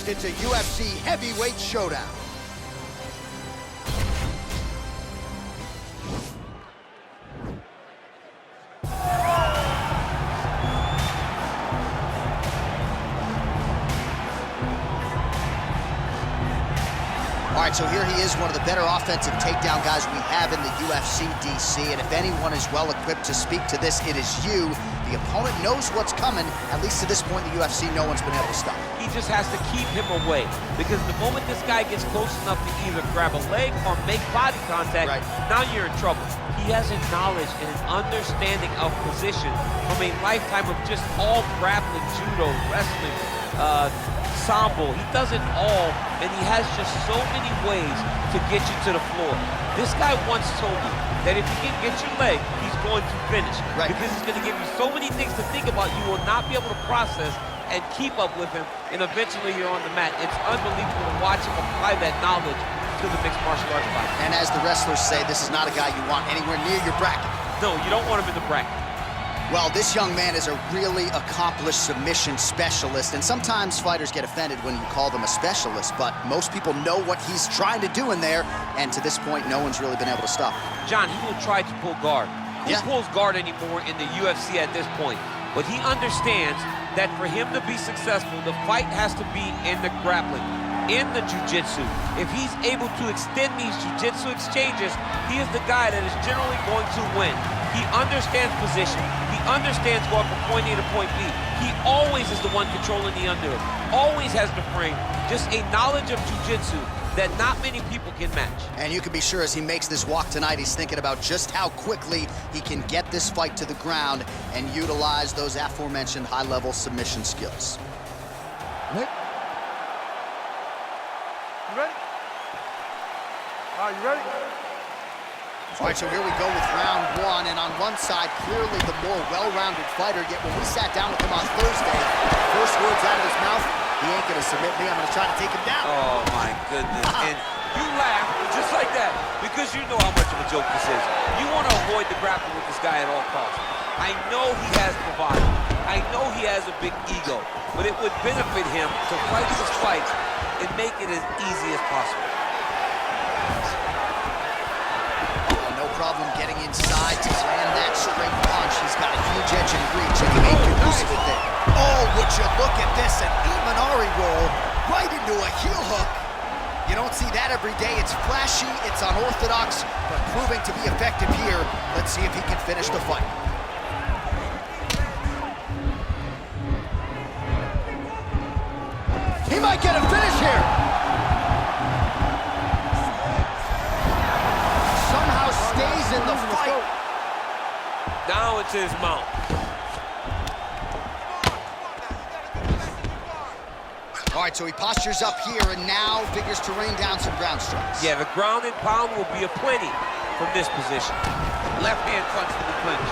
Next, it's a UFC heavyweight showdown. All right, so here he is, one of the better offensive takedown guys we have in the UFC, DC. And if anyone is well equipped to speak to this, it is you. The opponent knows what's coming. At least to this point in the UFC, no one's been able to stop. He just has to keep him away, because the moment this guy gets close enough to either grab a leg or make body contact, now you're in trouble. He has a knowledge and an understanding of position from a lifetime of just all grappling, judo, wrestling, sambo. He does it all, and he has just so many ways to get you to the floor. This guy once told me that if he can get your leg, he's going to finish. Because he's going to give you so many things to think about, you will not be able to process and keep up with him, and eventually you're on the mat. It's unbelievable to watch him apply that knowledge to the mixed martial arts fight. And as the wrestlers say, this is not a guy you want anywhere near your bracket. No, you don't want him in the bracket. Well, this young man is a really accomplished submission specialist, and sometimes fighters get offended when you call them a specialist, but most people know what he's trying to do in there, and to this point, no one's really been able to stop him. John, he will try to pull guard. Who pulls guard anymore in the UFC at this point? But he understands that for him to be successful, the fight has to be in the grappling, in the jiu-jitsu. If he's able to extend these jiu-jitsu exchanges, he is the guy that is generally going to win. He understands position. He understands going from point A to point B. He always is the one controlling the underhook. Always has the frame. Just a knowledge of jiu-jitsu that not many people can match. And you can be sure as he makes this walk tonight, he's thinking about just how quickly he can get this fight to the ground and utilize those aforementioned high-level submission skills. You ready? Are you ready? All right, so here we go with round one, and on one side, clearly the more well-rounded fighter, yet when we sat down with him on Thursday, first words out of his mouth, he ain't gonna submit me, I'm gonna try to take him down. Oh my goodness, and you laugh just like that, because you know how much of a joke this is. You wanna avoid the grappling with this guy at all costs. I know he has bravado, I know he has a big ego, but it would benefit him to fight this fight and make it as easy as possible. Problem getting inside to land that straight punch. He's got a huge edge and reach, and he made use of it there. Oh, would you look at this, an Imanari roll right into a heel hook. You don't see that every day. It's flashy, it's unorthodox, but proving to be effective here. Let's see if he can finish the fight. He might get a finish here. Stays in the fight. Now it's his mount. All right, so he postures up here and now figures to rain down some ground strikes. Yeah, the ground and pound will be aplenty from this position. Left hand punch for the clinch.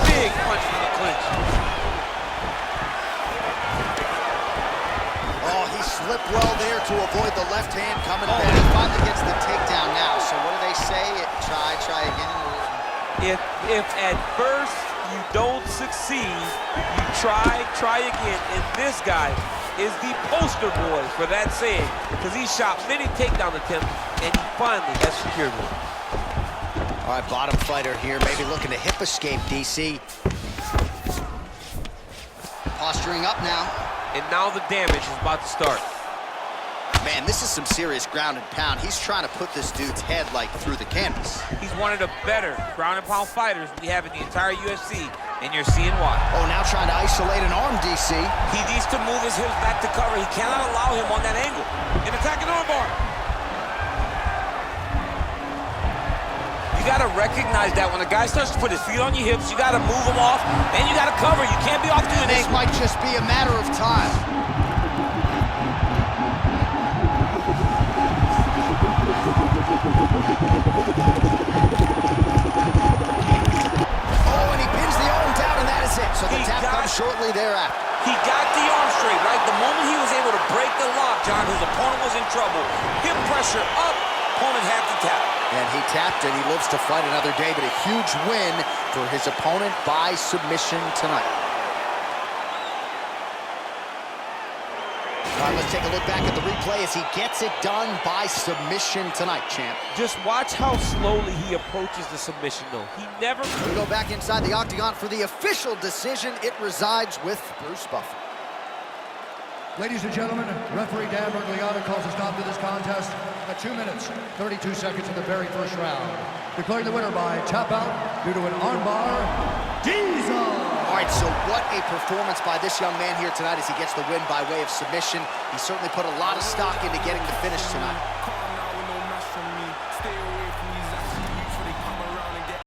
Big punch for the clinch. Oh, he slipped well there to avoid the left hand coming back. He finally gets the takedown now. So what do they say? Try again. If at first you don't succeed, you try again. And this guy is the poster boy for that saying, because he shot many takedown attempts and he finally has secured one. All right, bottom fighter here, maybe looking to hip escape, DC. Posturing up now. And now the damage is about to start. Man, this is some serious ground and pound. He's trying to put this dude's head like through the canvas. He's one of the better ground and pound fighters we have in the entire UFC, and you're seeing why. Oh, now trying to isolate an arm, DC. He needs to move his hips back to cover. He cannot allow him on that angle. An attacking armbar. You gotta recognize that when a guy starts to put his feet on your hips, you gotta move him off, and you gotta cover. You can't be off to an angle. This might just be a matter of time. Oh, and he pins the arm down, and that is it. So the tap comes shortly thereafter. He got the arm straight, right? The moment he was able to break the lock, John, his opponent was in trouble. Hip pressure up, opponent had to tap. And he tapped, and he lives to fight another day, but a huge win for his opponent by submission tonight. All right, let's take a look back at the replay as he gets it done by submission tonight, champ. Just watch how slowly he approaches the submission, though. He never... We go back inside the octagon for the official decision. It resides with Bruce Buffer. Ladies and gentlemen, referee Dan Bergliano calls a stop to this contest at 2 minutes, 32 seconds of the very first round. Declaring the winner by tap out due to an armbar, Diesel! All right, so what a performance by this young man here tonight as he gets the win by way of submission. He certainly put a lot of stock into getting the finish tonight.